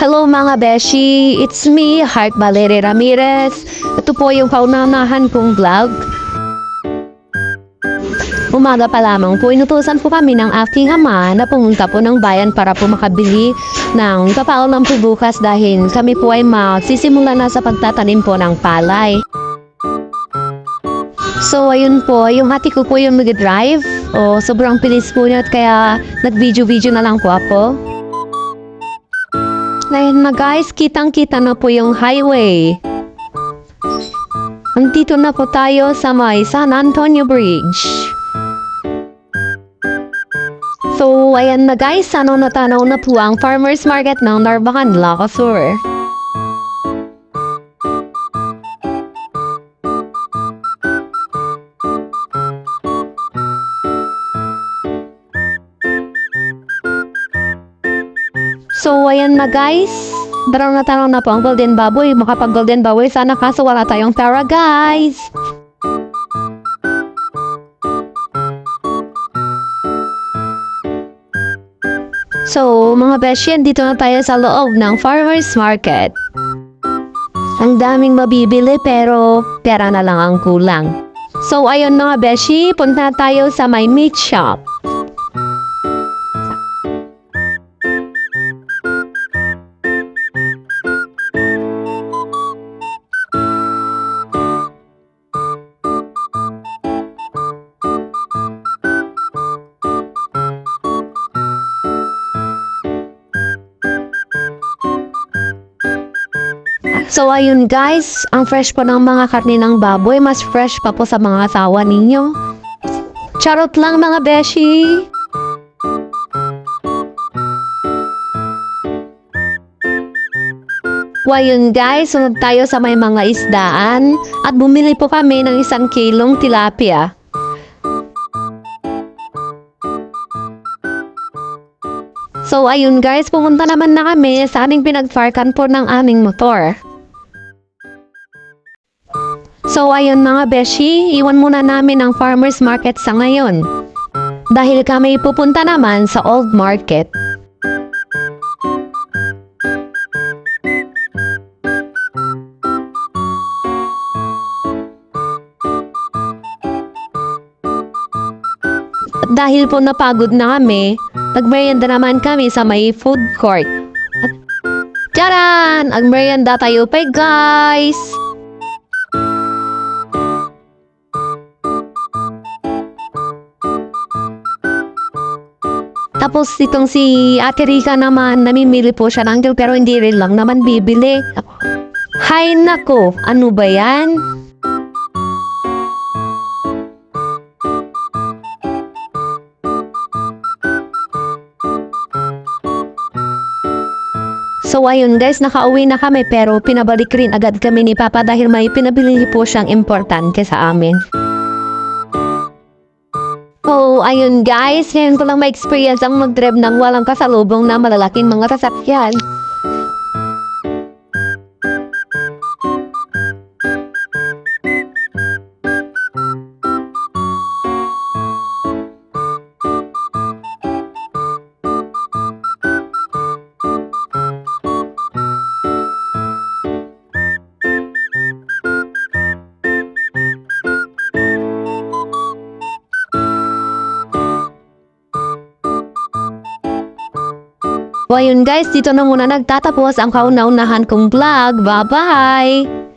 Hello mga beshi, it's me, Heart Valerie Ramirez. Ito po yung paunahan kong vlog. Umaga pa lamang po, inutusan po kami ng aking ama na pumunta po ng bayan para po makabili ng kapaol ng bukas dahil kami po ay magsisimula na sa pagtatanim po ng palay. So ayun po, yung ate ko po yung mag-drive. Sobrang pilis po niya at kaya nag-video-video na lang po ako. Ngayon na guys, kitang-kita na po yung highway. Andito na po tayo sa may San Antonio Bridge. So, ayan na guys, natanaw na po ang farmer's market ng Narvacan, Ilocos Sur. So, ayan na guys. Darang na tanong na po ang golden baboy. Makapag golden baboy sana kaso wala tayong pera guys. So, mga besyen, dito na tayo sa loob ng farmer's market. Ang daming mabibili pero pera na lang ang kulang. So, ayun mga beshi, punta tayo sa my meat shop. So ayun guys, ang fresh po ng mga karne ng baboy, mas fresh pa po sa mga asawa ninyo. Charot lang mga beshi! Ayun guys, sunod tayo sa may mga isdaan at bumili po kami ng 1 kilong tilapia. So ayun guys, pumunta naman na kami sa aming pinagparkan po ng aming motor. So ayun mga beshi, iwan muna namin ang farmer's market sa ngayon. Dahil kami pupunta naman sa old market. At dahil po napagod na kami, nagmerienda naman kami sa may food court. At tiyaran! Nagmerienda tayo pa guys! Tapos itong si Ate Rica naman, namimili po siya ng pero hindi rin lang naman bibili. Hay nako, ano ba yan? So ayun guys, nakauwi na kami pero pinabalik rin agad kami ni Papa dahil may pinabili po siyang importante sa amin. So ayun guys, ngayon ko lang ma-experience ang mag-drive ng walang kasalubong na malalaking mga sasakyan. So ayun guys, dito na muna nagtatapos ang kauna-unahan kong vlog. Bye-bye!